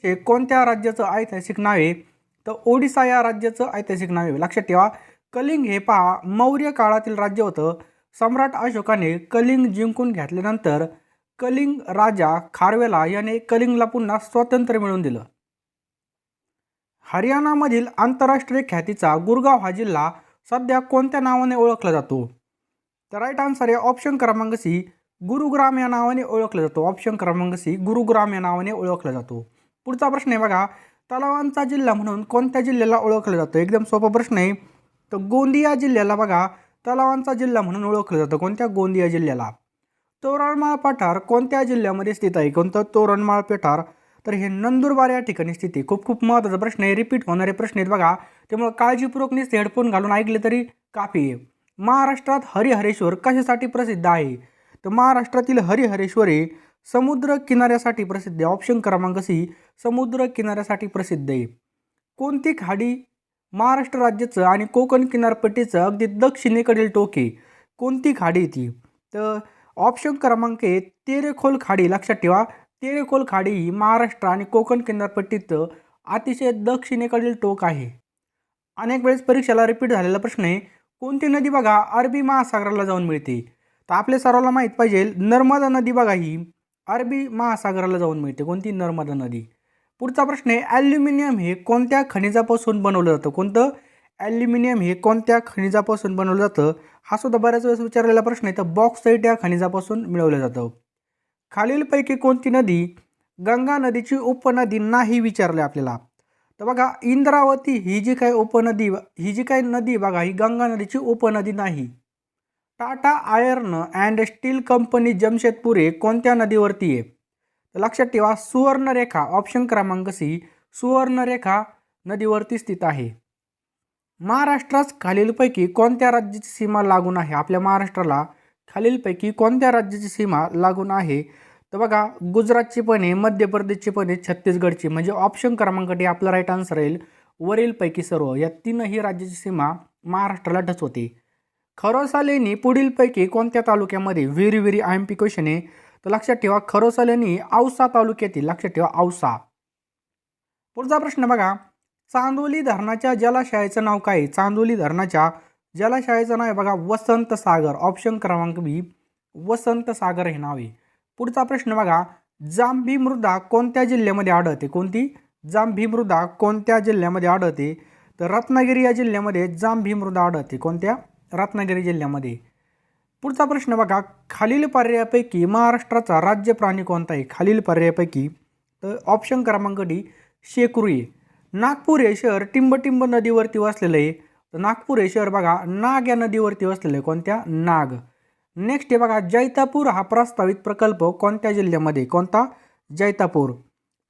हे कोणत्या राज्याचं ऐतिहासिक नाव आहे? तर ओडिसा या राज्याचं ऐतिहासिक नाव आहे. लक्षात ठेवा, कलिंग हे पहा मौर्य काळातील राज्य होतं. सम्राट अशोकाने कलिंग जिंकून घेतल्यानंतर कलिंग राजा खारवेला याने कलिंगला पुन्हा स्वातंत्र्य मिळवून दिलं. हरियाणामधील आंतरराष्ट्रीय ख्यातीचा गुरगाव हा जिल्हा सध्या कोणत्या नावाने ओळखला जातो? तर राईट आन्सर आहे ऑप्शन क्रमांक सी, गुरुग्राम या नावाने ओळखला जातो. ऑप्शन क्रमांक सी, गुरुग्राम या नावाने ओळखला जातो. पुढचा प्रश्न आहे बघा, तलावांचा जिल्हा म्हणून कोणत्या जिल्ह्याला ओळखलं जातं? एकदम सोपा प्रश्न आहे. तर गोंदिया जिल्ह्याला बघा तलावांचा जिल्हा म्हणून ओळखलं जातं. कोणत्या? गोंदिया जिल्ह्याला. तोरणमाळ पठार कोणत्या जिल्ह्यामध्ये स्थित आहे? कोणतं? तोरणमाळ पठार. तर हे नंदुरबार या ठिकाणी स्थित आहे. खूप खूप महत्त्वाचा प्रश्न आहे, रिपीट होणारे प्रश्न आहेत बघा, त्यामुळे काळजीपूर्वक नुसते हेडफोन घालून ऐकले तरी काफी आहे. महाराष्ट्रात हरिहरेश्वर कशासाठी प्रसिद्ध आहे? तर महाराष्ट्रातील हरिहरेश्वर हे समुद्र किनाऱ्यासाठी प्रसिद्ध आहे. ऑप्शन क्रमांक सी, समुद्र किनाऱ्यासाठी प्रसिद्ध आहे. कोणती खाडी महाराष्ट्र राज्याचं आणि कोकण किनारपट्टीचं अगदी दक्षिणेकडील टोक आहे? कोणती खाडी ती? तर ऑप्शन क्रमांक आहे तेरेखोल खाडी. लक्षात ठेवा, तेरेखोल खाडी ही महाराष्ट्र आणि कोकण किनारपट्टीचं अतिशय दक्षिणेकडील टोक आहे. अनेक वेळेस परीक्षेला रिपीट झालेला प्रश्न आहे, कोणती नदी बघा अरबी महासागराला जाऊन मिळते? तर आपल्या सर्वांना माहीत पाहिजे, नर्मदा नदी बघा ही अरबी महासागराला जाऊन मिळते. कोणती? नर्मदा नदी. पुढचा प्रश्न आहे, ॲल्युमिनियम हे कोणत्या खनिजापासून बनवलं जातं? कोणतं? ॲल्युमिनियम हे कोणत्या खनिजापासून बनवलं जातं? हा सुद्धा बऱ्याच वेळेस विचारलेला प्रश्न आहे. तर बॉक्साईट या खनिजापासून मिळवलं जातं. खालीलपैकी कोणती नदी गंगा नदीची उपनदी नाही विचारले आपल्याला? तर बघा, इंद्रावती ही जी काही नदी बघा ही गंगा नदीची उपनदी नाही. Tata iron and still company Jamshedpur हे कोणत्या नदीवरती आहे? तर लक्षात ठेवा, सुवर्णरेखा. ऑप्शन क्रमांक सी, सुवर्णरेखा नदीवरती स्थित आहे. महाराष्ट्रास खालीलपैकी कोणत्या राज्याची सीमा लागून आहे? आपल्या महाराष्ट्राला खालीलपैकी कोणत्या राज्याची सीमा लागून आहे? तर बघा, गुजरातची पण आहे, मध्य प्रदेशची पण आहे, छत्तीसगडची. म्हणजे ऑप्शन क्रमांक डी आपला राईट आन्सर राहील. वरीलपैकी सर्व या तीनही राज्याची सीमा महाराष्ट्राला टच खरोसा लेणी पुढीलपैकी कोणत्या तालुक्यामध्ये? व्हेरी व्हेरी IMP क्वेश्चन आहे. तर लक्षात ठेवा, खरोसा लेणी औसा तालुक्यातील. लक्षात ठेवा, औसा. पुढचा प्रश्न बघा, चांदोली धरणाच्या जलाशयाचं नाव काय? चांदोली धरणाच्या जलाशयाचं नाव आहे बघा वसंत सागर. ऑप्शन क्रमांक बी, वसंत सागर हे नाव आहे. पुढचा प्रश्न बघा, जांभी मृदा कोणत्या जिल्ह्यामध्ये आढळते? कोणती? जांभी मृदा कोणत्या जिल्ह्यामध्ये आढळते? तर रत्नागिरी या जिल्ह्यामध्ये जांभी मृदा आढळते. कोणत्या? रत्नागिरी जिल्ह्यामध्ये. पुढचा प्रश्न बघा, खालील पर्यायापैकी महाराष्ट्राचा राज्य प्राणी कोणता आहे? खालील पर्यायापैकी तर ऑप्शन क्रमांक डी शेकरू आहे. नागपूर हे शहर टिंबटिंब नदीवरती वसलेलं आहे. तर नागपूर हे शहर बघा नाग या नदीवरती वसलेलं आहे. कोणत्या? नाग. नेक्स्ट आहे बघा, जैतापूर हा प्रस्तावित प्रकल्प कोणत्या जिल्ह्यामध्ये? कोणता? जैतापूर.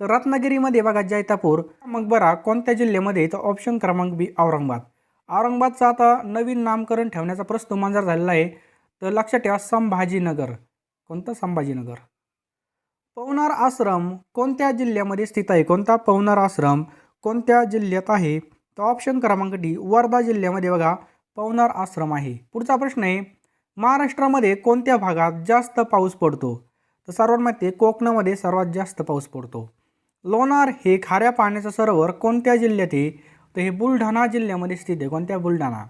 तर रत्नागिरीमध्ये बघा जैतापूर. मकबरा कोणत्या जिल्ह्यामध्ये? तर ऑप्शन क्रमांक बी औरंगाबाद. औरंगाबादचं आता नवीन नामकरण ठेवण्याचा प्रस्ताव मंजूर झालेला आहे. तर लक्षात ठेवा, संभाजीनगर. कोणतं? संभाजीनगर. पवनार आश्रम कोणत्या जिल्ह्यामध्ये स्थित आहे? कोणता? पवनार आश्रम कोणत्या जिल्ह्यात आहे? तर ऑप्शन क्रमांक डी वर्धा जिल्ह्यामध्ये बघा पवनार आश्रम आहे. पुढचा प्रश्न आहे, महाराष्ट्रामध्ये कोणत्या भागात जास्त पाऊस पडतो? तर सर्वांना माहिती आहे कोकणामध्ये सर्वात जास्त पाऊस पडतो. लोणार हे खाऱ्या पाण्याचं सरोवर कोणत्या जिल्ह्यात आहे? तर हे बुलढाणा जिल्ह्यामध्ये स्थित आहे. कोणत्या? बुलढाणा.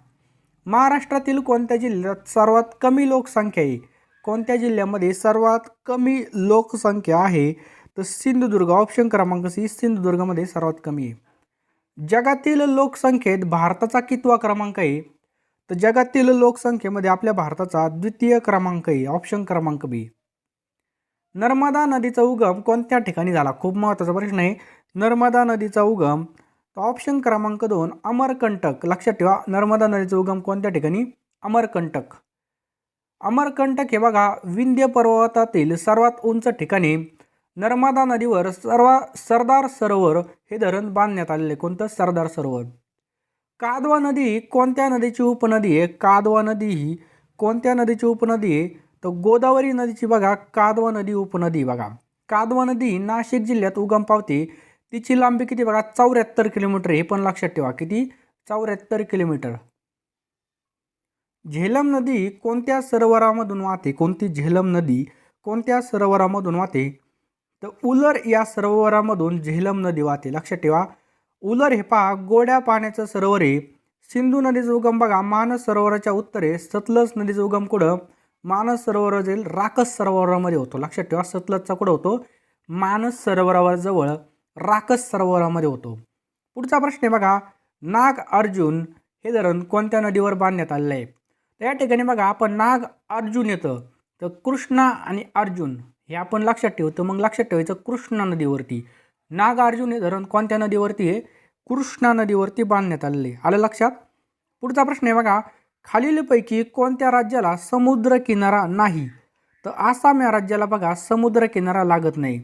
महाराष्ट्रातील कोणत्या जिल्ह्यात सर्वात कमी लोकसंख्या आहे? कोणत्या जिल्ह्यामध्ये सर्वात कमी लोकसंख्या आहे? तर सिंधुदुर्ग. ऑप्शन क्रमांक सी, सिंधुदुर्गमध्ये सर्वात कमी आहे. जगातील लोकसंख्येत भारताचा कितवा क्रमांक आहे? तर जगातील लोकसंख्येमध्ये आपल्या भारताचा द्वितीय क्रमांक आहे. ऑप्शन क्रमांक बी. नर्मदा नदीचा उगम कोणत्या ठिकाणी झाला? खूप महत्त्वाचा प्रश्न आहे. नर्मदा नदीचा उगम ऑप्शन क्रमांक 2 अमरकंटक. लक्षात ठेवा, नर्मदा नदीचा उगम कोणत्या ठिकाणी? अमरकंटक. अमरकंटक हे बघा विंध्य पर्वतातील सर्वात उंच ठिकाणी नर्मदा नदीवर सरदार सरोवर हे धरण बांधण्यात आलेले. कोणतं? सरदार सरोवर. कादवा नदी ही कोणत्या नदीची उपनदी आहे? कादवा नदी ही कोणत्या नदीची उपनदी आहे? तर गोदावरी नदीची बघा कादवा नदी उपनदी. बघा कादवा नदी नाशिक जिल्ह्यात उगम पावते. तिची लांबी किती बघा 74 किलोमीटर. हे पण लक्षात ठेवा, किती? 74 किलोमीटर. झेलम नदी कोणत्या सरोवरामधून वाहते? कोणती? झेलम नदी कोणत्या सरोवरामधून वाहते? तर उलर या सरोवरामधून झेलम नदी वाहते. लक्षात ठेवा, उलर हे पहा गोड्या पाण्याचं सरोवर आहे. सिंधू नदीचा उगम बघा मानस सरोवराच्या उत्तरेस, सतलज नदीचा उगम कुठं, मानस सरोवराजवळ राकस सरोवरामध्ये होतो. लक्षात ठेवा, सतलजचा कुठं होतो, मानस सरोवरावर जवळ राकस सरोवरामध्ये होतो. पुढचा प्रश्न आहे बघा, नाग अर्जुन हे धरण कोणत्या नदीवर बांधण्यात आलेलं आहे. तर या ठिकाणी बघा आपण नाग अर्जुन येतं, तर कृष्णा आणि अर्जुन हे आपण लक्षात ठेवतो. मग लक्षात ठेवायचं कृष्णा नदीवरती. नाग अर्जुन हे धरण कोणत्या नदीवरती आहे, कृष्णा नदीवरती बांधण्यात आलेले. आलं लक्षात. पुढचा प्रश्न आहे बघा, खालीलपैकी कोणत्या राज्याला समुद्र किनारा नाही. तर आसाम या राज्याला बघा समुद्र किनारा लागत नाही.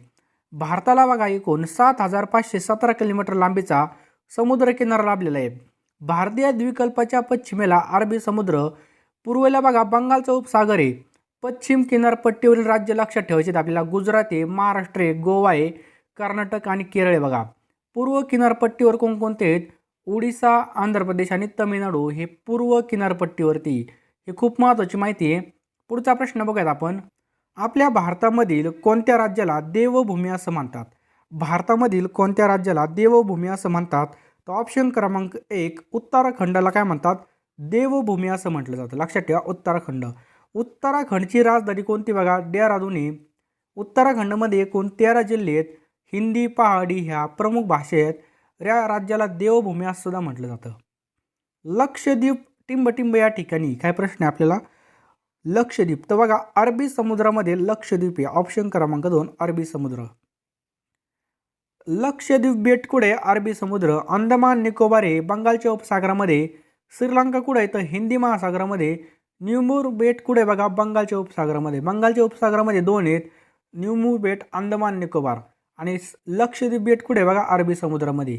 भारताला बघा एकूण 7,517 किलोमीटर लांबीचा समुद्र किनारा लाभलेला आहे. भारतीय द्वीपकल्पाच्या पश्चिमेला अरबी समुद्र, पूर्वेला बघा बंगालचा उपसागर आहे. पश्चिम किनारपट्टीवरील राज्य लक्षात ठेवायचे आपल्याला गुजरात आहे, महाराष्ट्र आहे, गोवा आहे, कर्नाटक आणि केरळ आहे. बघा पूर्व किनारपट्टीवर कोणकोणते आहेत, ओडिसा, आंध्र प्रदेश आणि तमिळनाडू हे पूर्व किनारपट्टीवरती. हे खूप महत्त्वाची माहिती आहे. पुढचा प्रश्न बघूयात आपण, आपल्या भारतामधील कोणत्या राज्याला देवभूमी असं म्हणतात. भारतामधील कोणत्या राज्याला देवभूमी असं म्हणतात. तर ऑप्शन क्रमांक 1 उत्तराखंडला काय म्हणतात, देवभूमी असं म्हटलं जातं. लक्षात ठेवा उत्तराखंड. उत्तराखंडची राजधानी कोणती बघा, देहरादून आहे. उत्तराखंडमध्ये एकूण 13 जिल्हे आहेत. हिंदी पहाडी ह्या प्रमुख भाषा आहेत. या राज्याला देवभूमी असं सुद्धा म्हटलं जातं. लक्षद्वीप टिंबटिंब या ठिकाणी काय प्रश्न आहे आपल्याला, लक्षद्वीप. तर बघा अरबी समुद्रामध्ये लक्षद्वीप आहे. ऑप्शन क्रमांक 2 अरबी समुद्र. लक्षद्वीप बेट कुठे, अरबी समुद्र. अंदमान निकोबार आहे बंगालच्या उपसागरामध्ये. श्रीलंका कुठे आहे, तर हिंदी महासागरामध्ये. न्यूमूर बेट कुठे बघा, बंगालच्या उपसागरामध्ये. बंगालच्या उपसागरामध्ये 2 आहेत, न्यूमूर बेट, अंदमान निकोबार. आणि लक्षद्वीप बेट कुठे बघा, अरबी समुद्रामध्ये.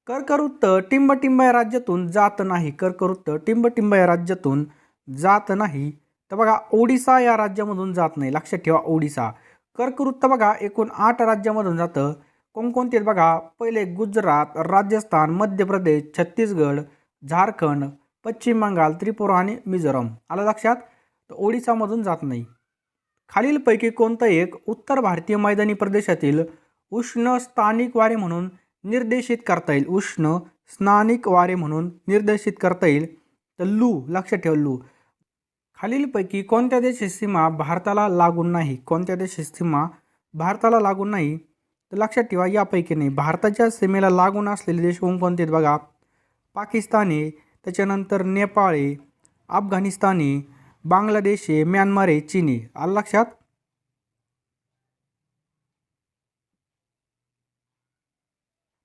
कर्कवृत्त टिंबटिंब या राज्यातून जात नाही. कर्कवृत्त टिंबटिंब या राज्यातून जात नाही. तर बघा ओडिसा या राज्यामधून जात नाही. लक्षात ठेवा ओडिसा. कर्कवृत्त बघा एकूण 8 राज्यामधून जातं. कोणकोणते बघा, पहिले गुजरात, राजस्थान, मध्य प्रदेश, छत्तीसगड, झारखंड, पश्चिम बंगाल, त्रिपुरा आणि मिझोरम. आलं लक्षात. तर ओडिसामधून जात नाही. खालीलपैकी कोणतं एक उत्तर भारतीय मैदानी प्रदेशातील उष्ण स्थानिक वारे म्हणून निर्देशित करता येईल. उष्ण स्थानिक वारे म्हणून निर्देशित करता येईल. तर लू. लक्षात ठेवा लू. खालीलपैकी कोणत्या देशाची सीमा भारताला लागून नाही. कोणत्या देशाची सीमा भारताला लागून नाही. तर लक्षात ठेवा यापैकी नाही. भारताच्या सीमेला लागून असलेले देश कोणते आहेत बघा, पाकिस्तान आहे, त्याच्यानंतर नेपाळ आहे, अफगाणिस्तान आहे, बांगलादेश आहे, म्यानमार आहे, चीन आहे. आलं लक्षात.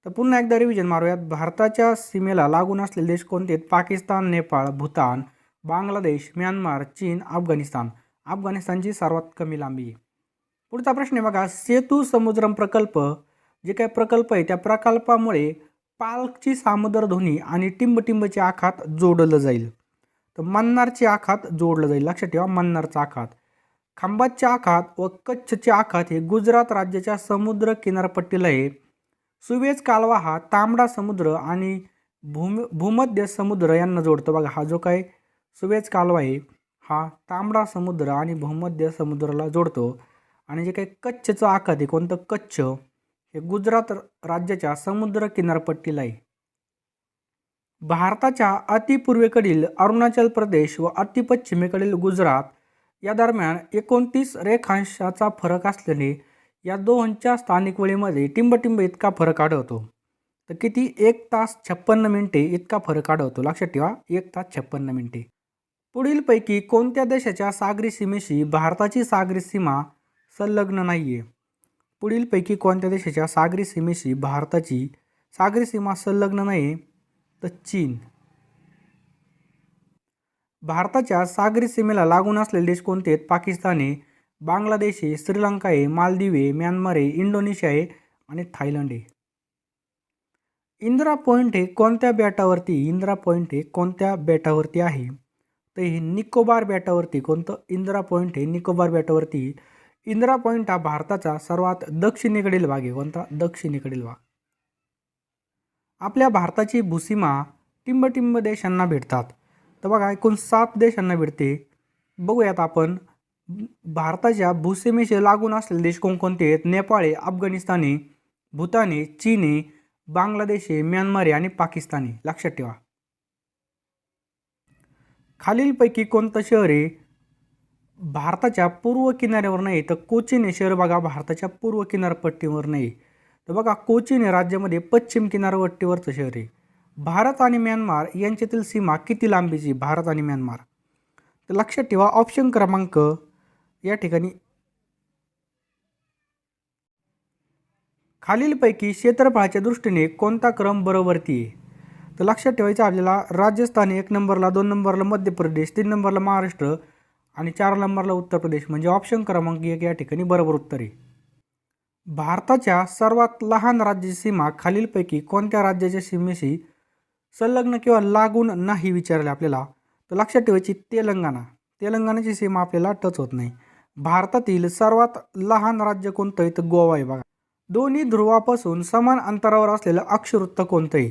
तर पुन्हा एकदा रिव्हिजन मारूयात. भारताच्या सीमेला लागून असलेले देश कोणते आहेत, पाकिस्तान, नेपाळ, भूतान, बांगलादेश, म्यानमार, चीन, अफगाणिस्तान. अफगाणिस्तानची सर्वात कमी लांबी आहे. पुढचा प्रश्न आहे बघा, सेतू समुद्रम प्रकल्प जे काही प्रकल्प आहे त्या प्रकल्पामुळे पालची सामुद्रधुनी आणि टिंबटिंबचे आखात जोडलं जाईल. तर मन्नारचे आखात जोडलं जाईल. लक्षात ठेवा मन्नारचा आखात. खंबातचे आखात व कच्छचे आखात हे गुजरात राज्याच्या समुद्र किनारपट्टीला आहे. सुवेज कालवा हा तांबडा समुद्र आणि भूमध्य समुद्र यांना जोडतो. बघा हा जो काय सुवेज कालवा आहे हा तांबडा समुद्र आणि भूमध्य समुद्राला जोडतो. आणि जे काही कच्छचं आखात आहे, कोणतं कच्छ, हे गुजरात राज्याच्या समुद्र किनारपट्टीला आहे. भारताच्या अतिपूर्वेकडील अरुणाचल प्रदेश व अतिपश्चिमेकडील गुजरात या दरम्यान 29 रेखांशाचा फरक असल्याने या दोनच्या स्थानिक वेळेमध्ये टिंबटिंब इतका फरक आढळतो. तर किती, 1 तास 56 मिनिटे इतका फरक आढळतो. लक्षात ठेवा 1 तास 56 मिनिटे. पुढीलपैकी कोणत्या देशाच्या सागरी सीमेशी भारताची सागरी सीमा संलग्न नाही आहे. पुढीलपैकी कोणत्या देशाच्या सागरी सीमेशी भारताची सागरी सीमा संलग्न नाही, तर चीन. भारताच्या सागरी सीमेला लागून असलेले देश कोणते आहेत, पाकिस्तान आहे, बांगलादेश आहे, श्रीलंका आहे, मालदीव आहे, म्यानमार आहे, इंडोनेशिया आहे आणि थायलंड आहे. इंदिरा पॉईंट हे कोणत्या बेटावरती, इंदिरा पॉईंट हे कोणत्या बेटावरती आहे, तर हे निकोबार बेटावरती. कोणतं, इंदिरा पॉईंट हे निकोबार बेटावरती. इंदिरा पॉईंट हा भारताचा सर्वात दक्षिणेकडील भाग आहे. कोणता, दक्षिणेकडील भाग. आपल्या भारताची भूसीमा टिंबटिंब देशांना भेटतात. तर बघा एकूण 7 देशांना भेटते. बघूयात आपण. भारताच्या भूसीमेशी लागून असलेले देश कोणकोणते आहेत? नेपाळ आहे, अफगाणिस्तान आहे, भूतान आहे, चीन आहे, बांगलादेश आहे, म्यानमार आहे आणि पाकिस्तान आहे. लक्षात ठेवा. खालीलपैकी कोणतं शहर आहे भारताच्या पूर्व किनाऱ्यावर नाही? तर कोचीन हे शहर बघा भारताच्या पूर्व किनारपट्टीवर नाही. तर बघा कोचीन हे राज्यामध्ये पश्चिम किनारपट्टीवरचं शहर आहे. भारत आणि म्यानमार यांच्यातील सीमा किती लांबीची? भारत आणि म्यानमार. तर लक्षात ठेवा ऑप्शन क्रमांक या ठिकाणी खालीलपैकी क्षेत्रफळाच्या दृष्टीने कोणता क्रम बरोबरती आहे? तर लक्षात ठेवायचं आपल्याला राजस्थान 1 नंबरला, 2 नंबरला मध्य प्रदेश, 3 नंबरला महाराष्ट्र आणि 4 नंबरला उत्तर प्रदेश. म्हणजे ऑप्शन क्रमांक 1 या ठिकाणी बरोबर उत्तर आहे. भारताच्या सर्वात लहान राज्याची सीमा खालीलपैकी कोणत्या राज्याच्या सीमेशी संलग्न किंवा लागून नाही विचारले आपल्याला? तर लक्षात ठेवायची तेलंगणा. तेलंगणाची सीमा आपल्याला टच होत नाही. भारतातील सर्वात लहान राज्य कोणतं आहे? तर गोवा आहे बघा. दोन्ही ध्रुवापासून समान अंतरावर असलेलं अक्षवृत्त कोणतं आहे?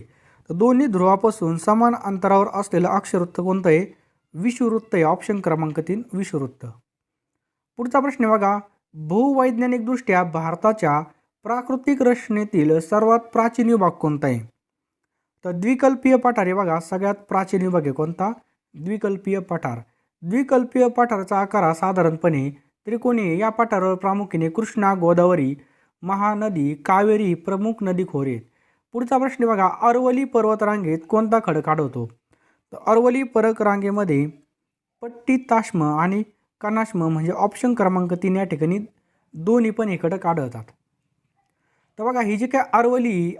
तर दोन्ही ध्रुवापासून समान अंतरावर असलेलं अक्षवृत्त कोणतं आहे? विषुववृत्त आहे. ऑप्शन क्रमांक 3 विषुववृत्त. पुढचा प्रश्न बघा, भूवैज्ञानिकदृष्ट्या भारताच्या प्राकृतिक रचनेतील सर्वात प्राचीन विभाग कोणता आहे? तर द्विकल्पीय पठार आहे बघा सगळ्यात प्राचीन विभाग आहे. कोणता? द्विकल्पीय पठार. द्विकल्पीय पठाराचा आकार हा साधारणपणे त्रिकोणी. या पठारावर प्रामुख्याने कृष्णा, गोदावरी, महानदी, कावेरी ही प्रमुख नदी खोरे आहेत. पुढचा प्रश्न बघा, अरवली पर्वतरांगेत कोणता खडक आढळतो? तर अरवली पर्वतरांगेमध्ये पट्टीताश्म आणि कनाश्म म्हणजे ऑप्शन क्रमांक 3 या ठिकाणी दोन्ही पण हे खडक आढळतात. तर बघा ही जी काय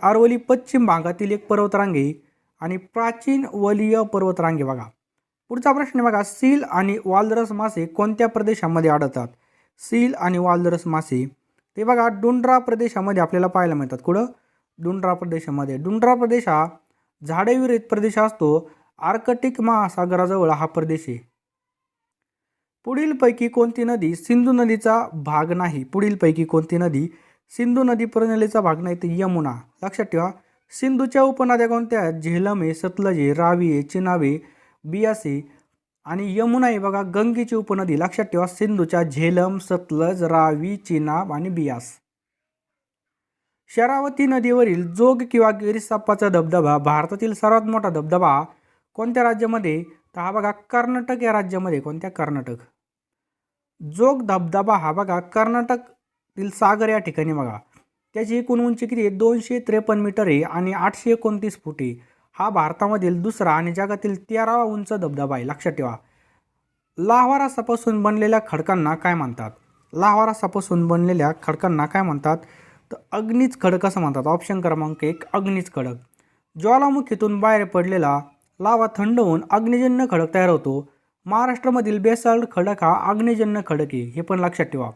अरवली पश्चिम भागातील एक पर्वतरांग आहे आणि प्राचीन वलीय पर्वतरांग आहे बघा. पुढचा प्रश्न बघा, सील आणि वालरस मासे कोणत्या प्रदेशामध्ये आढळतात? सील आणि वालरस मासे ते बघा डुंड्रा प्रदेशामध्ये आपल्याला पाहायला मिळतात. कुठं? डुंड्रा प्रदेशामध्ये. डुंड्रा प्रदेश हा झाडेविरहित प्रदेश असतो. आर्कटिक महासागराजवळ हा प्रदेश आहे. पुढीलपैकी कोणती नदी सिंधू नदीचा भाग नाही? पुढीलपैकी कोणती नदी सिंधू नदी प्रणालीचा भाग नाही? तर यमुना. लक्षात ठेवा सिंधूच्या उपनद्या कोणत्या आहेत? झेलम आहे, सतलज आहे, रावी आहे, चिनाब आहे, बियास आहे आणि यमुना आहे बघा गंगेची उपनदी. लक्षात ठेवा सिंधूच्या झेलम, सतलज, रावी, चिनाब आणि बियास. शरावती नदीवरील जोग किंवा गिरिसाप्पाचा धबधबा भारतातील सर्वात मोठा धबधबा कोणत्या राज्यामध्ये? तर हा बघा कर्नाटक या राज्यामध्ये. कोणत्या? कर्नाटक. जोग धबधबा हा बघा कर्नाटकतील सागर या ठिकाणी बघा. त्याची एकूण उंची किती आहे? 253 मीटर आहे आणि 829 फूट आहे. हा भारतामधील दुसरा आणि जगातील 13वा उंच धबधबा आहे. लक्षात ठेवा. लाव्हारसापासून बनलेल्या खडकांना काय म्हणतात? लाव्हारसापासून बनलेल्या खडकांना काय म्हणतात? तर अग्नीच खडक असं म्हणतात. ऑप्शन क्रमांक 1 अग्नीच खडक. ज्वालामुखीतून बाहेर पडलेला लावा थंड होऊन अग्निजन्य खडक तयार होतो. महाराष्ट्रामधील बेसाल्ट खडक हा अग्निजन्य खडक आहे. हे पण लक्षात ठेवा.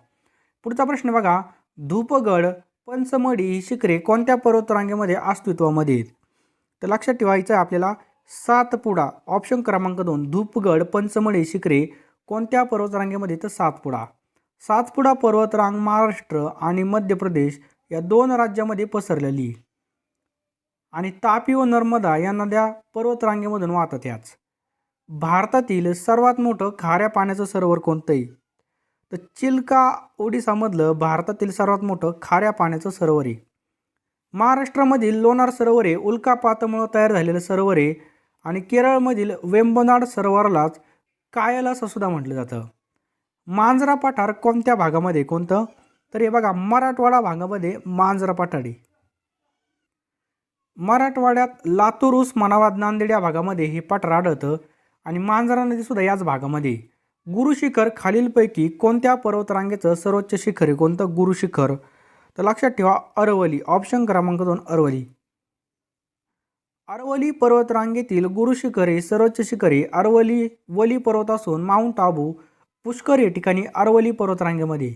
पुढचा प्रश्न बघा, धूपगड, पंचमढी ही शिखरे कोणत्या पर्वतरांगेमध्ये अस्तित्वामध्ये आहेत? तर लक्षात ठेवायचं आहे आपल्याला सातपुडा. ऑप्शन क्रमांक 2 धूपगड, पंचमढी शिखरे कोणत्या पर्वतरांगेमध्ये? तर सातपुडा. सातपुडा पर्वतरांग महाराष्ट्र आणि मध्य प्रदेश या 2 राज्यामध्ये पसरलेली आणि तापी व नर्मदा या नद्या पर्वतरांगेमधून वाहतात. याच भारतातील सर्वात मोठं खाऱ्या पाण्याचं सरोवर कोणतं आहे? तर चिल्का ओडिसामधलं भारतातील सर्वात मोठं खाऱ्या पाण्याचं सरोवर आहे. महाराष्ट्रामधील लोणार सरोवर हे उल्कापातामुळे तयार झालेलं सरोवर आहे आणि केरळमधील वेंबनाड सरोवरालाच कायलास असं सुद्धा म्हटलं जातं. मांजरा पठार कोणत्या भागामध्ये? कोणतं? तर हे बघा मराठवाडा भागामध्ये मांजरा पठार आहे. मराठवाड्यात लातूर, उस्मानाबाद, नांदेड या भागामध्ये हे पठार आढळतं आणि मांजरा नदी सुद्धा याच भागामध्ये. गुरुशिखर खालीलपैकी कोणत्या पर्वतरांगेचं सर्वोच्च शिखर आहे? कोणतं? गुरुशिखर. तर लक्षात ठेवा अरवली. ऑप्शन क्रमांक 2 अरवली. अरवली पर्वतरांगेतील गुरुशिखर हे सर्वोच्च शिखर आहे. अरवली वली पर्वत असून माउंट आबू पुष्कर या ठिकाणी अरवली पर्वतरांगेमध्ये.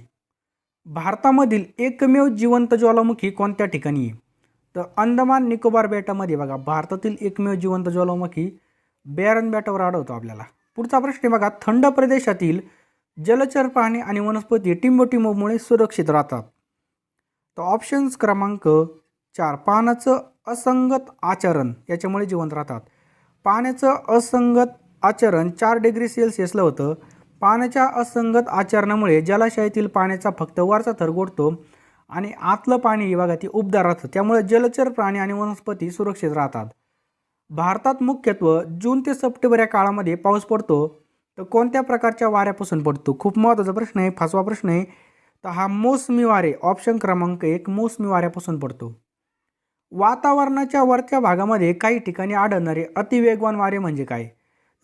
भारतामधील एकमेव जिवंत ज्वालामुखी कोणत्या ठिकाणी आहे? तर अंदमान निकोबार बेटामध्ये बघा भारतातील एकमेव जिवंत ज्वालामुखी बॅरन बेटावर आढळतो आपल्याला. पुढचा प्रश्न बघा, थंड प्रदेशातील जलचर प्राणी आणि वनस्पती टिंबटिंबमुळे सुरक्षित राहतात. तर ऑप्शन्स क्रमांक 4 पाण्याचं असंगत आचरण याच्यामुळे जिवंत राहतात. पाण्याचं असंगत आचरण 4 डिग्री सेल्सिअसला होतं. पाण्याच्या असंगत आचरणामुळे जलाशयातील पाण्याचा फक्त वरचा थर गोठतो आणि आतलं पाणी बघा ती उबदार राहतं, त्यामुळे जलचर प्राणी आणि वनस्पती सुरक्षित राहतात. भारतात मुख्यत्वे जून ते सप्टेंबर या काळामध्ये पाऊस पडतो, तर कोणत्या प्रकारच्या वाऱ्यापासून पडतो? खूप महत्त्वाचा प्रश्न आहे, 5वा प्रश्न आहे. तर हा मोसमी वारे, ऑप्शन क्रमांक 1 मोसमी वाऱ्यापासून पडतो. वातावरणाच्या वरच्या भागामध्ये काही ठिकाणी आढळणारे अतिवेगवान वारे म्हणजे काय?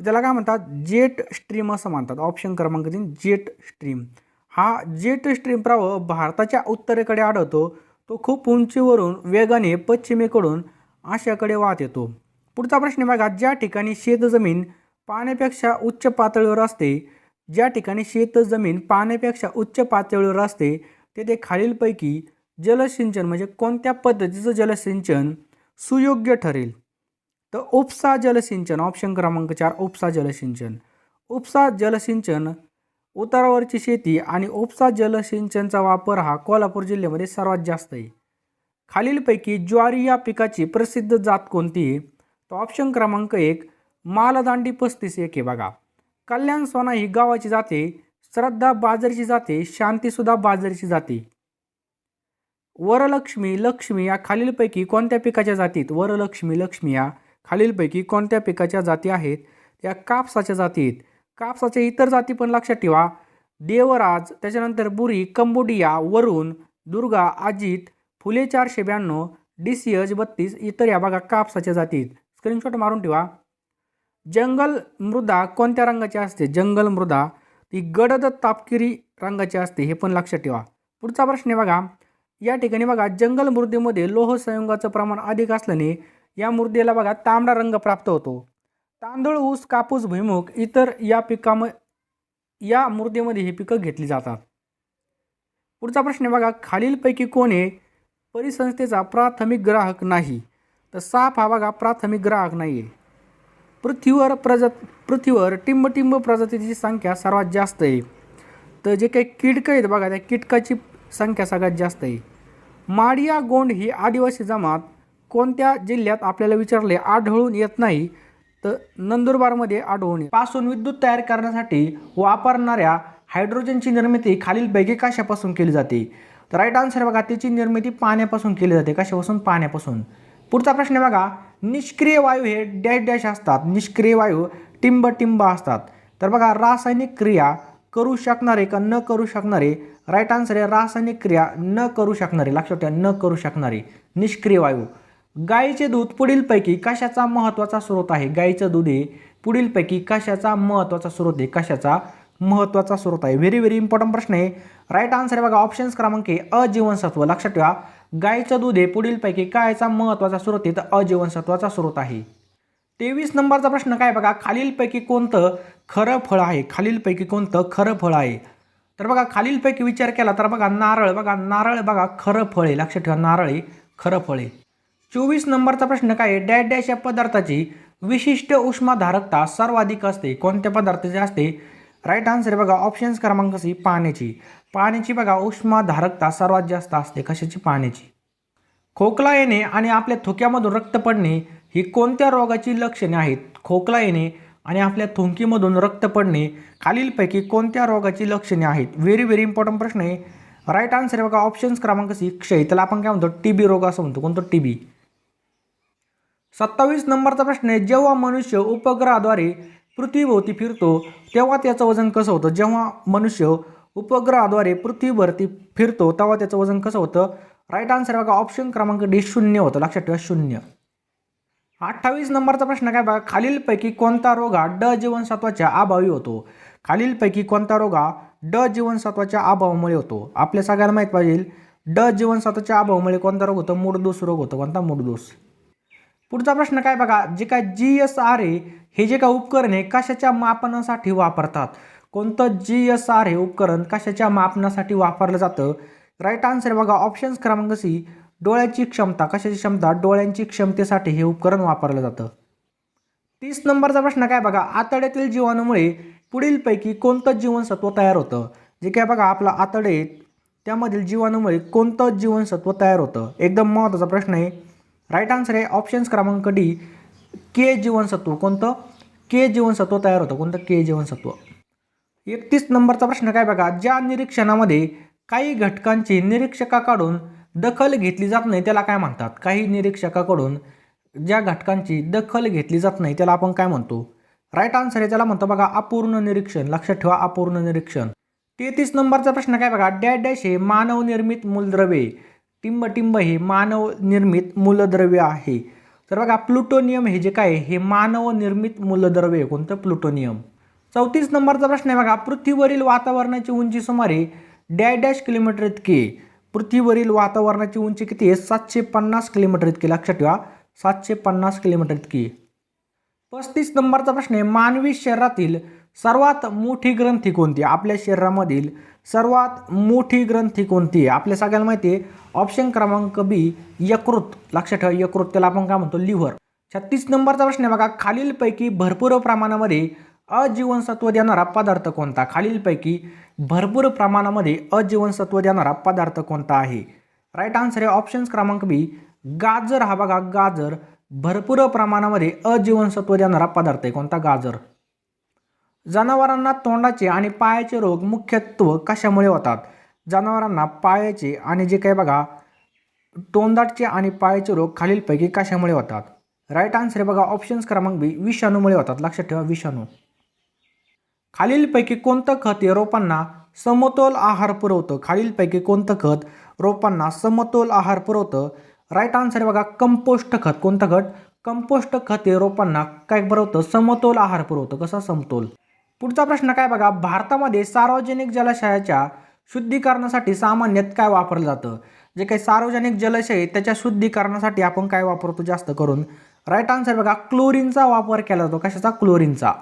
त्याला काय म्हणतात? जेट स्ट्रीम असं म्हणतात. ऑप्शन क्रमांक 3 जेट स्ट्रीम. हा जेट स्ट्रीम प्रवाह भारताच्या उत्तरेकडे आढळतो. तो खूप उंचीवरून वेगाने पश्चिमेकडून आशियाकडे वाहत येतो. पुढचा प्रश्न बघा, ज्या ठिकाणी शेतजमीन पाण्यापेक्षा उच्च पातळीवर असते, ज्या ठिकाणी शेतजमीन पाण्यापेक्षा उच्च पातळीवर असते तेथे खालीलपैकी जलसिंचन म्हणजे कोणत्या पद्धतीचं जलसिंचन सुयोग्य ठरेल? तर उपसा जलसिंचन. ऑप्शन क्रमांक 4 उपसा जलसिंचन. उपसा जलसिंचन उतारावरची शेती आणि उपसा जलसिंचनचा वापर हा कोल्हापूर जिल्ह्यामध्ये सर्वात जास्त आहे. खालीलपैकी ज्वारी या पिकाची प्रसिद्ध जात कोणती आहे? तर ऑप्शन क्रमांक 1 मालदांडी 35-1 आहे बघा. कल्याण सोना ही गावाची जाते, श्रद्धा बाजरीची जाते, शांतीसुद्धा बाजरीची जाते. वरलक्ष्मी लक्ष्मी या खालीलपैकी कोणत्या पिकाच्या जातीत? वरलक्ष्मी लक्ष्मी या खालीलपैकी कोणत्या पिकाच्या जाती आहेत? त्या कापसाच्या जाती आहेत. कापसाच्या इतर जाती पण लक्षात ठेवा. देवराज, त्याच्यानंतर बुरी, कंबोडिया, वरुण, दुर्गा, अजित, फुले 492, DCH 32 इतर या बघा कापसाच्या जातीत. स्क्रीनशॉट मारून ठेवा. जंगल मृदा कोणत्या रंगाची असते? जंगल मृदा ती गडद तापकिरी रंगाची असते, हे पण लक्षात ठेवा. पुढचा प्रश्न आहे बघा, या ठिकाणी बघा जंगल मृदेमध्ये लोह संयुगाचं प्रमाण अधिक असल्याने या मृदेला बघा तांबडा रंग प्राप्त होतो. तांदूळ, ऊस, कापूस, भुईमूग इतर या मृदेमध्ये ही पिकं घेतली जातात. पुढचा प्रश्न आहे बघा, खालीलपैकी कोण परिसंस्थेचा प्राथमिक ग्राहक नाही? तर साप हा बघा प्राथमिक ग्राहक नाही आहे. पृथ्वीवर टिंबटिंब प्रजातीची संख्या सर्वात जास्त आहे. तर जे काही कीटकं आहेत बघा त्या कीटकाची संख्या सगळ्यात जास्त आहे. माडिया गोंड ही आदिवासी जमात कोणत्या जिल्ह्यात आपल्याला विचारले आढळून येत नाही? तर नंदुरबारमध्ये आढळून पासून विद्युत तयार करण्यासाठी वापरणाऱ्या हायड्रोजनची निर्मिती खालीलपैकी कशापासून केली जाते? तर राईट आन्सर बघा, त्याची निर्मिती पाण्यापासून केली जाते. कशापासून? पाण्यापासून. पुढचा प्रश्न आहे बघा, निष्क्रिय वायू हे डॅश डॅश असतात. निष्क्रिय वायू टिंब असतात. तर बघा रासायनिक क्रिया करू शकणारे का न करू शकणारे? राईट आन्सर आहे रासायनिक क्रिया न करू शकणारे. लक्षात ठेवा, न करू शकणारे निष्क्रिय वायू. गाईचे दूध पुढीलपैकी कशाचा महत्त्वाचा स्रोत आहे? गाईचं दूध हे पुढीलपैकी कशाचा महत्त्वाचा स्रोत आहे? कशाचा महत्त्वाचा स्रोत आहे? व्हेरी व्हेरी इम्पॉर्टंट प्रश्न आहे. राईट आन्सर आहे बघा ऑप्शन्स क्रमांक अजीवनसत्व. लक्षात ठेवा, गाईचं दूध हे पुढीलपैकी कायचा महत्त्वाचा स्रोत आहे? तर अजीवनसत्वाचा स्रोत आहे. 23 नंबरचा प्रश्न काय बघा, खालीलपैकी कोणतं खरं फळ आहे? खालीलपैकी कोणतं खरं फळ आहे? तर बघा खालीलपैकी विचार केला तर बघा नारळ बघा खरं फळ आहे. लक्षात ठेवा, नारळ हे खरं फळ आहे. 24 नंबरचा प्रश्न काय आहे, डॅश डॅश या पदार्थाची विशिष्ट उष्माधारकता सर्वाधिक असते. कोणत्या पदार्थाची असते? राईट आन्सर बघा ऑप्शन्स क्रमांक सी पाण्याची. पाण्याची बघा उष्माधारकता सर्वात जास्त असते. कशाची? पाण्याची. खोकला येणे आणि आपल्या थुक्यामधून रक्त पडणे ही कोणत्या रोगाची लक्षणे आहेत? खोकला येणे आणि आपल्या थुंकीमधून रक्त पडणे खालीलपैकी कोणत्या रोगाची लक्षणे आहेत? व्हेरी व्हेरी इम्पॉर्टंट प्रश्न आहे. राईट आन्सर बघा ऑप्शन्स क्रमांक सी क्षय. त्याला आपण काय म्हणतो? टीबी रोग असं म्हणतो. कोणतं? टीबी. 27 नंबरचा प्रश्न आहे, जेव्हा मनुष्य उपग्रहाद्वारे पृथ्वीभोवती फिरतो तेव्हा त्याचं वजन कसं होतं? जेव्हा मनुष्य उपग्रहाद्वारे पृथ्वीभरती फिरतो तेव्हा त्याचं वजन कसं होतं? राईट आन्सर बघा ऑप्शन क्रमांक डी 0 होतं. लक्षात ठेवा 0. 28 नंबरचा प्रश्न काय बघा, खालीलपैकी कोणता रोग हा ड जीवनसत्वाच्या अभावी होतो? खालीलपैकी कोणता रोग हा ड जीवनसत्वाच्या अभावामुळे होतो? आपल्या सगळ्यांना माहीत पाहिजे ड जीवनसत्वाच्या अभावामुळे कोणता रोग होतो? मूळदोष रोग होतो. कोणता? मूळदोष. पुढचा प्रश्न काय बघा, जे काय GSR हे जे काय उपकरण आहे कशाच्या मापनासाठी वापरतात? कोणतं GSR हे उपकरण कशाच्या मापनासाठी वापरलं जातं? राईट आन्सर बघा ऑप्शन्स क्रमांक सी डोळ्याची क्षमता. कशाची क्षमता? डोळ्यांची क्षमतेसाठी हे उपकरण वापरलं जातं. 30 नंबरचा प्रश्न काय बघा, आतड्यातील जीवाणूमुळे पुढीलपैकी कोणतं जीवनसत्व तयार होतं? जे काय बघा आपलं आतडे त्यामधील जीवाणूमुळे कोणतं जीवनसत्व तयार होतं? एकदम महत्त्वाचा प्रश्न आहे. राईट आन्सर आहे ऑप्शन्स क्रमांक डी के जीवनसत्व. कोणतं? के जीवनसत्व तयार होतं. कोणतं? के जीवनसत्व. 31 नंबरचा प्रश्न काय बघा, ज्या निरीक्षणामध्ये काही घटकांची निरीक्षकाकडून दखल घेतली जात नाही त्याला काय म्हणतात? काही निरीक्षकाकडून ज्या घटकांची दखल घेतली जात नाही त्याला आपण काय म्हणतो? राईट आन्सर आहे त्याला म्हणतो बघा अपूर्ण निरीक्षण. लक्षात ठेवा अपूर्ण निरीक्षण. 33 नंबरचा प्रश्न काय बघा, डॅश डॅश हे मानव निर्मित मूलद्रव्य, टिंब टिंब हे मानव निर्मित मूलद्रव्य आहे. तर बघा प्लुटोनियम हे जे काय हे मानव निर्मित मूलद्रव्य कोणतं? प्लुटोनियम. 34 नंबरचा प्रश्न आहे बघा, पृथ्वीवरील वातावरणाची उंची सुमारे डॅश डॅश किलोमीटर इतकी. पृथ्वीवरील वातावरणाची उंची किती आहे? 750 किलोमीटर इतकी. लक्षात ठेवा 750 किलोमीटर इतकी. 35 नंबरचा प्रश्न आहे, मानवी शरीरातील सर्वात मोठी ग्रंथी कोणती? आपल्या शरीरामधील सर्वात मोठी ग्रंथी कोणती आहे? आपल्या सगळ्यांना माहिती आहे ऑप्शन क्रमांक बी यकृत. लक्षात ठेवा यकृत, त्याला आपण काय म्हणतो? लिव्हर. 36 नंबरचा प्रश्न आहे बघा, खालीलपैकी भरपूर प्रमाणामध्ये अजीवनसत्व देणारा पदार्थ कोणता? खालीलपैकी भरपूर प्रमाणामध्ये अजीवनसत्व देणारा पदार्थ कोणता आहे? राईट आन्सर आहे ऑप्शन क्रमांक बी गाजर. हा बघा गाजर भरपूर प्रमाणामध्ये अजीवनसत्व देणारा पदार्थ आहे. कोणता? गाजर. जनावरांना तोंडाचे आणि पायाचे रोग मुख्यत्वे कशामुळे होतात? जनावरांना पायाचे आणि जे काही बघा तोंडाचे आणि पायाचे रोग खालीलपैकी कशामुळे होतात? राईट आन्सर आहे बघा ऑप्शन क्रमांक बी विषाणूमुळे होतात. लक्षात ठेवा विषाणू. खालीलपैकी कोणतं खत हे रोपांना समतोल आहार पुरवतं? खालीलपैकी कोणतं खत रोपांना समतोल आहार पुरवतं? राईट आन्सर आहे बघा कंपोस्ट खत. कोणतं खत? कंपोस्ट खत हे रोपांना काय पुरवतं? समतोल आहार पुरवतं. कसा? समतोल. पुढचा प्रश्न काय बघा, भारतामध्ये सार्वजनिक जलाशयाच्या शुद्धीकरणासाठी सामान्यत काय वापरलं जातं? जे काही सार्वजनिक जलाशय आहेत त्याच्या शुद्धीकरणासाठी आपण काय वापरतो जास्त करून? राईट आन्सर बघा क्लोरीनचा वापर केला जातो. कशाचा? क्लोरीनचा.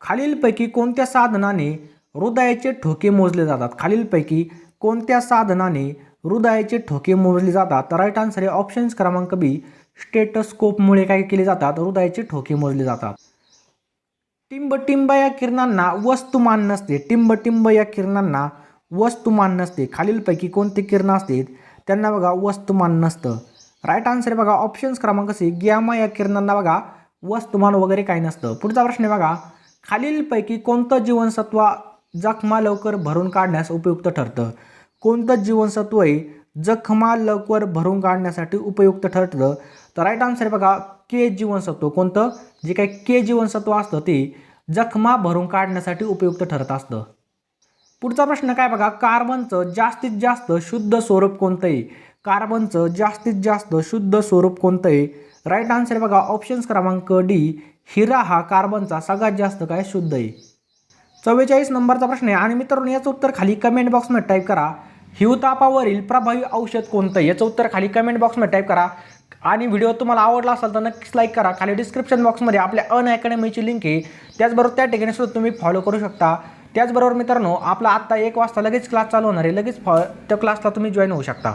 खालीलपैकी कोणत्या साधनाने हृदयाचे ठोके मोजले जातात? खालीलपैकी कोणत्या साधनाने हृदयाचे ठोके मोजले जातात? राईट आन्सर आहे ऑप्शन क्रमांक बी स्टेटोस्कोपमुळे काय केले जातात? हृदयाचे ठोके मोजले जातात. टिंब या किरणांना वस्तुमान नसते. टिंब या किरणांना वस्तुमान नसते. खालीलपैकी कोणते किरण असतात त्यांना बघा वस्तुमान नसतं? राईट आन्सर आहे बघा ऑप्शन क्रमांक सी गॅमा या किरणांना बघा वस्तुमान वगैरे काही नसतं. पुढचा प्रश्न आहे बघा, खालीलपैकी कोणतं जीवनसत्व जखमा लवकर भरून काढण्यास उपयुक्त ठरतं? कोणतं जीवनसत्व आहे जखमा लवकर भरून काढण्यासाठी उपयुक्त ठरतं? तर राईट आन्सर आहे बघा के जीवनसत्व. कोणतं? जे काही के जीवनसत्व असतं ते जखमा भरून काढण्यासाठी उपयुक्त ठरत असतं. पुढचा प्रश्न काय बघा, कार्बनचं जास्तीत जास्त शुद्ध स्वरूप कोणतं आहे? कार्बनचं जास्तीत जास्त शुद्ध स्वरूप कोणतं आहे? राईट आन्सर आहे बघा ऑप्शन क्रमांक डी हिरा हा कार्बनचा सगळ्यात जास्त काय शुद्ध आहे. 44 नंबरचा प्रश्न आहे आणि मित्रांनो याचं उत्तर खाली कमेंट बॉक्समध्ये टाईप करा. हिवतापावरील प्रभावी औषध कोणतं? याचं उत्तर खाली कमेंट बॉक्समध्ये टाईप करा. आणि व्हिडिओ तुम्हाला आवडला असेल तर नक्कीच लाईक करा. खाली डिस्क्रिप्शन बॉक्समध्ये आपल्या अनअकॅडमीची लिंक आहे. त्याचबरोबर त्या ठिकाणी सुद्धा तुम्ही फॉलो करू शकता. त्याचबरोबर मित्रांनो आपला आत्ता 1 वाजता लगेच क्लास चालू होणार आहे. लगेच त्या क्लासला तुम्ही जॉईन होऊ शकता.